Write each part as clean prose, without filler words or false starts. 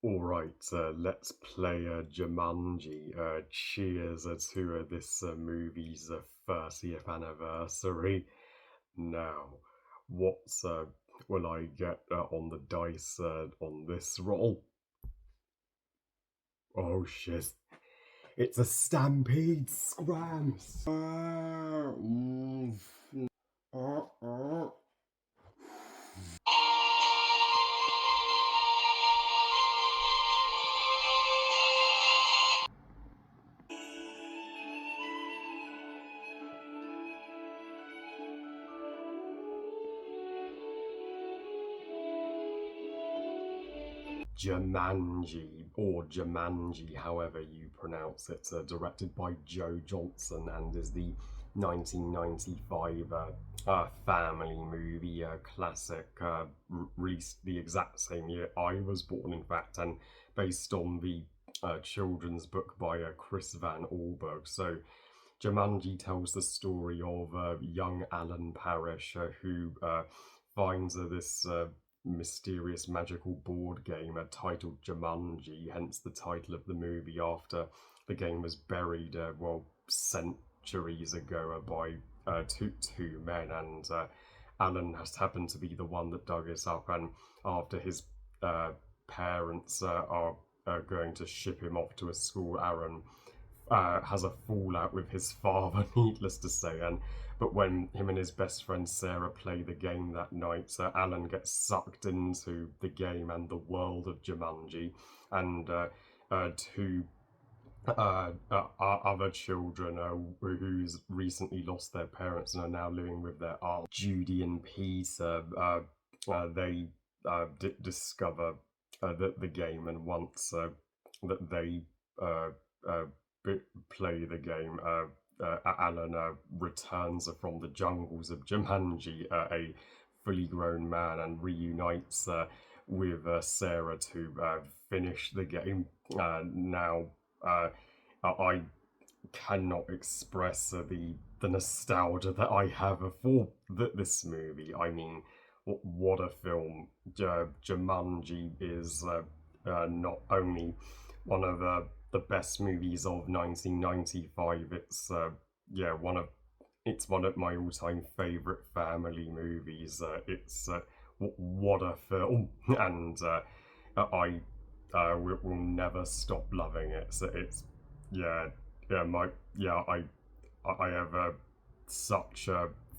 Alright, let's play Jumanji. Cheers to this movie's 30th anniversary. Now, what will I get on the dice on this roll? Oh shit. It's a stampede scram! Jumanji, or Jumanji, however you pronounce it, directed by Joe Johnson and is the 1995 family movie classic, released the exact same year I was born, in fact, and based on the children's book by Chris Van Allberg. So, Jumanji tells the story of young Alan Parrish who finds this mysterious magical board game titled Jumanji, hence the title of the movie, after the game was buried, centuries ago by two men, and Alan has happened to be the one that dug it up, and after his parents are going to ship him off to a school, Aaron has a fallout with his father, needless to say, and but when him and his best friend Sarah play the game that night, Alan gets sucked into the game and the world of Jumanji, and two other children who's recently lost their parents and are now living with their aunt Judy and Peter. They discover the game, and once that they play the game, Alan returns from the jungles of Jumanji, a fully grown man, and reunites with Sarah to finish the game. Now, I cannot express the nostalgia that I have for this movie. I mean, what a film! Jumanji is not only one of the best movies of 1995. It's one of my all-time favorite family movies. It's what a film, and I will never stop loving it. So it's yeah yeah my yeah I have such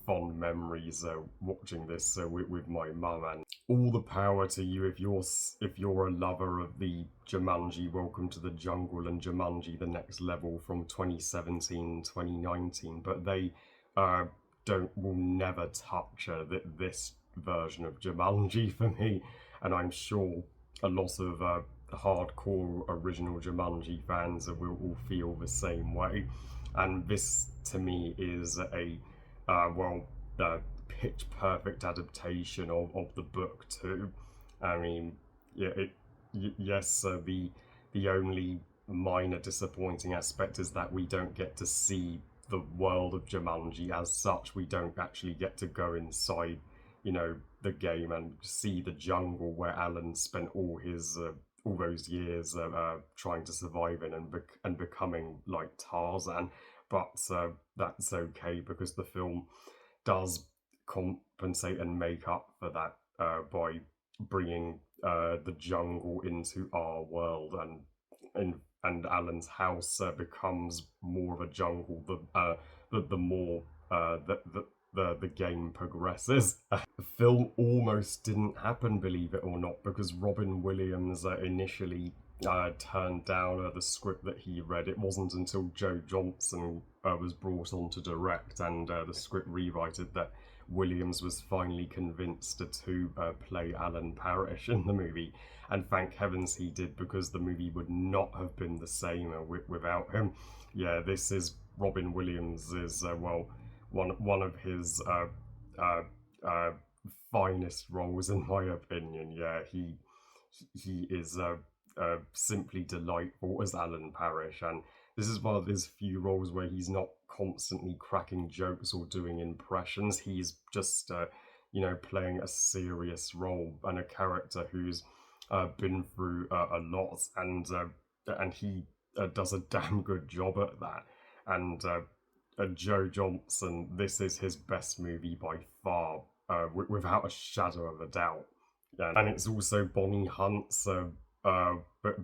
fond memories watching this with my mum, and all the power to you if you're a lover of the Jumanji Welcome to the Jungle and Jumanji The Next Level from 2017, 2019, but they will never touch this version of Jumanji for me, and I'm sure a lot of hardcore original Jumanji fans will feel the same way. And this to me is a pitch perfect adaptation of the book too. I mean, yeah, yes, the only minor disappointing aspect is that we don't get to see the world of Jumanji as such. We don't actually get to go inside, the game and see the jungle where Alan spent all those years trying to survive in and becoming like Tarzan. But that's okay because the film does compensate and make up for that by bringing the jungle into our world, and Alan's house becomes more of a jungle the more the game progresses. The film almost didn't happen, believe it or not, because Robin Williams initially turned down the script that he read. It wasn't until Joe Johnson was brought on to direct and the script rewritten that Williams was finally convinced to play Alan Parrish in the movie. And thank heavens he did, because the movie would not have been the same without him. Yeah, this is Robin Williams is one of his finest roles, in my opinion. Yeah, he is simply delightful as Alan Parrish, and this is one of his few roles where he's not constantly cracking jokes or doing impressions. He's just playing a serious role and a character who's been through a lot, and he does a damn good job at that. And Joe Johnson, this is his best movie by far, without a shadow of a doubt. Yeah, and it's also Bonnie Hunt's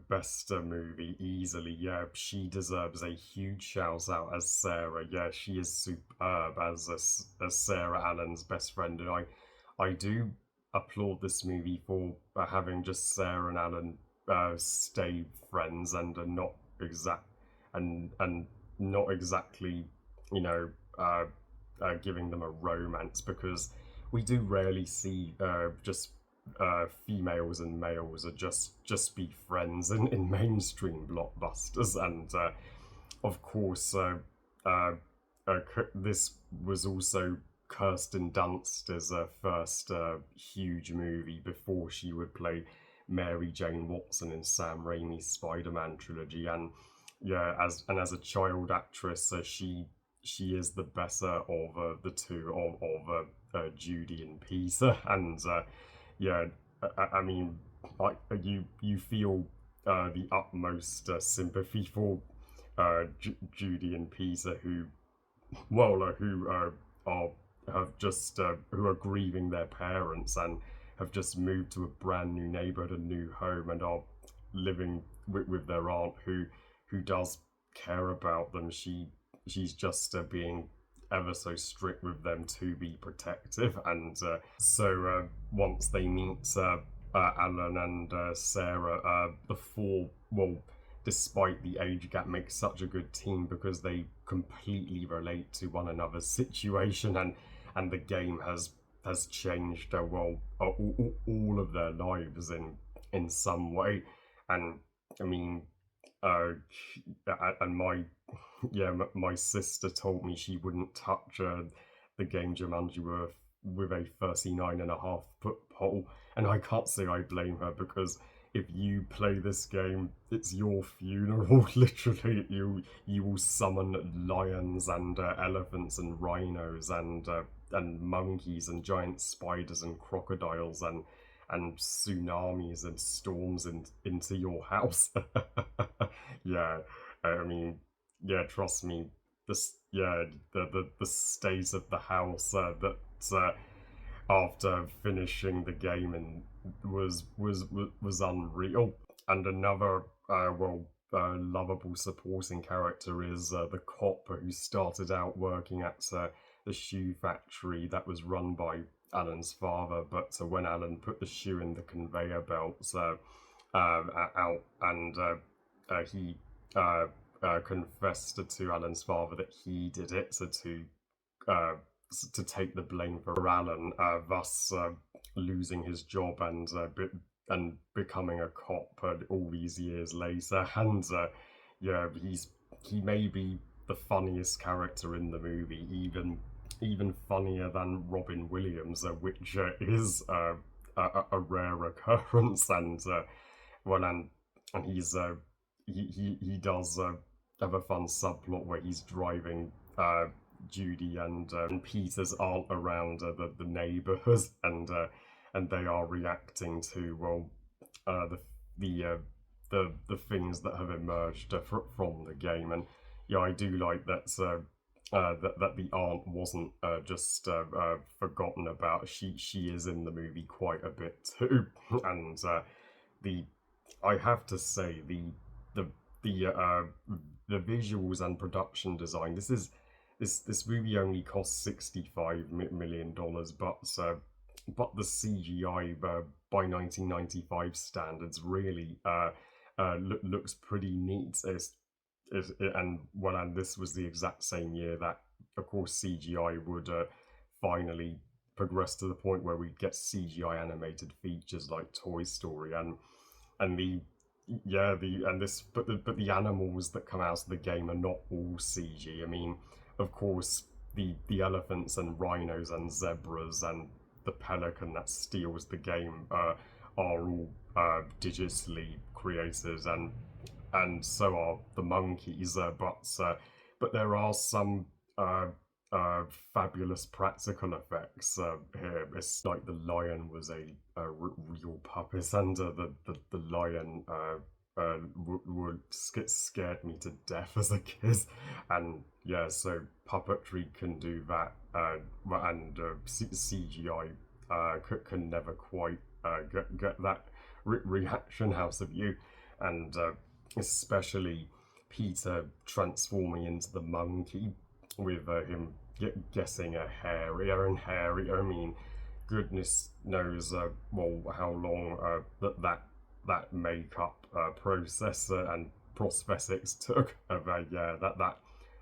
best movie easily. Yeah, she deserves a huge shout out as Sarah. Yeah, she is superb as Sarah Allen's best friend, and I do applaud this movie for having just Sarah and Alan stay friends and not exact and not exactly, you know, uh, giving them a romance, because we do rarely see just females and males are just be friends in mainstream blockbusters, and of course this was also Kirsten Dunst's first huge movie before she would play Mary Jane Watson in Sam Raimi's Spider-Man trilogy, and yeah, as a child actress, she is the better of the two of Judy and Peter, and yeah, I mean, like you feel the utmost sympathy for Judy and Peter, who are have just who are grieving their parents and have just moved to a brand new neighborhood, a new home, and are living with their aunt who does care about them. She's just being ever so strict with them to be protective, and once they meet Alan and Sarah, the four, well, despite the age gap, make such a good team because they completely relate to one another's situation, and the game has changed all of their lives in some way. And I mean, uh, and my sister told me she wouldn't touch the game Jumanji with a 39.5 foot pole, and I can't say I blame her, because if you play this game, it's your funeral. Literally, you will summon lions and elephants and rhinos and monkeys and giant spiders and crocodiles and tsunamis and storms into your house. Yeah, I mean, yeah, trust me. The state of the house that after finishing the game and was unreal. And another lovable supporting character is the cop who started out working at the shoe factory that was run by Alan's father, but when Alan put the shoe in the conveyor belts out, and he confessed to Alan's father that he did it, so uh, to take the blame for Alan, thus losing his job and becoming a cop all these years later. And yeah, he may be the funniest character in the movie, even funnier than Robin Williams, which is a rare occurrence. And well, and he does have a fun subplot where he's driving Judy and Peter's aunt around the neighbours, and they are reacting to the the uh, the things that have emerged from the game. And yeah, I do like that that the aunt wasn't just forgotten about. She is in the movie quite a bit too, and the I have to say the the uh, the visuals and production design. This movie only cost $65 million, but the CGI by 1995 standards really looks pretty neat. And this was the exact same year that, of course, CGI would finally progress to the point where we'd get CGI animated features like Toy Story, and the yeah the and this but the animals that come out of the game are not all CG. I mean, of course, the elephants and rhinos and zebras and the pelican that steals the game are all digitally created, and so are the monkeys. But there are some fabulous practical effects here. It's like the lion was a real puppet, and the lion scared me to death as a kid. And yeah, so puppetry can do that, and CGI can never quite get that reaction out of you, and especially Peter transforming into the monkey with him getting a hairier and hairier. I mean, goodness knows, well, how long that makeup process and prosthetics took. Yeah,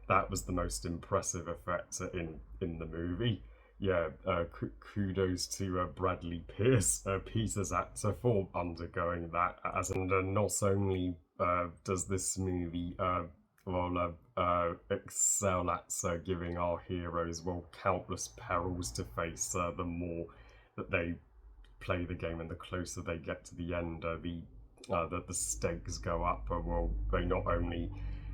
that was the most impressive effect in the movie. Yeah, kudos to Bradley Pierce, Peter's actor, for undergoing that. And not only does this movie excel at giving our heroes, well, countless perils to face the more that they play the game and the closer they get to the end, the stakes go up. Well, they not only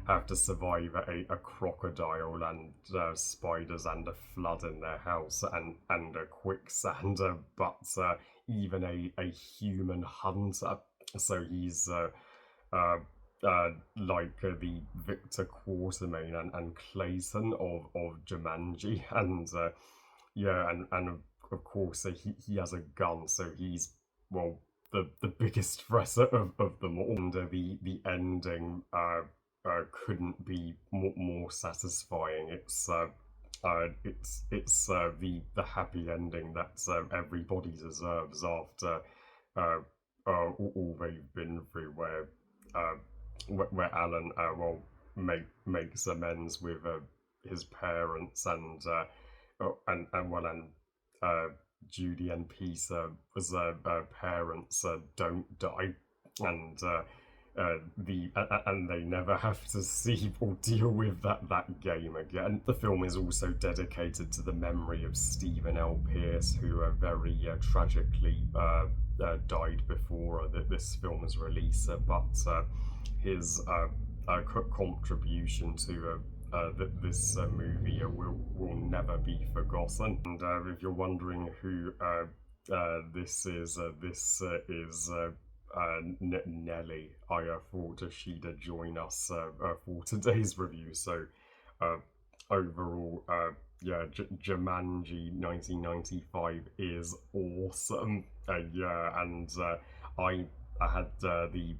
have to survive a crocodile and spiders and a flood in their house and a quicksand, but even a human hunter. So he's like the Victor Quartermain and Clayton of Jumanji, and yeah, and of course he has a gun, so he's, well, the biggest threat of them all. And the ending couldn't be more satisfying. It's the happy ending that everybody deserves after all they've been through, where Alan makes amends with his parents, and Judy and Peter as parents don't die, and and they never have to see or deal with that game again. The film is also dedicated to the memory of Stephen L. Pierce, who very tragically died before this film's release, but his contribution to this movie will never be forgotten. And if you're wondering who this is Nelly. I thought she'd join us for today's review. So overall, yeah, Jumanji 1995 is awesome. Yeah, and I had the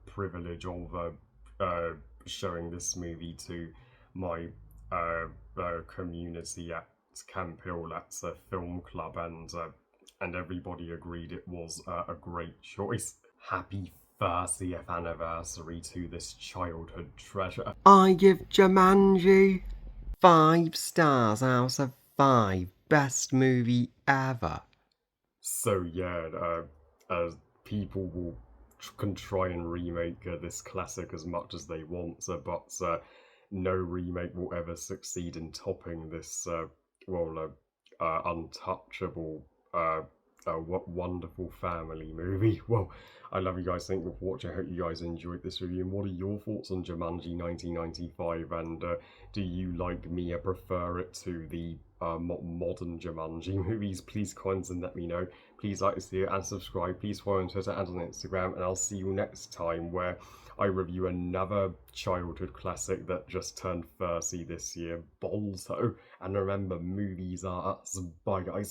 privilege of showing this movie to my community at Camp Hill, at a film club, and everybody agreed it was a great choice. Happy 30th anniversary to this childhood treasure. I give Jumanji 5 stars out of 5. Best movie ever. So yeah, people can try and remake this classic as much as they want, but no remake will ever succeed in topping this untouchable, wonderful family movie. Well, I love you guys. Thank you for watching. I hope you guys enjoyed this review. And what are your thoughts on Jumanji 1995? And do you, like me, prefer it to the modern Jumanji movies? Please comment and let me know. Please like this video and subscribe. Please follow on Twitter and on Instagram. And I'll see you next time, where I review another childhood classic that just turned 30 this year, Balto. And remember, movies are us. Bye, guys.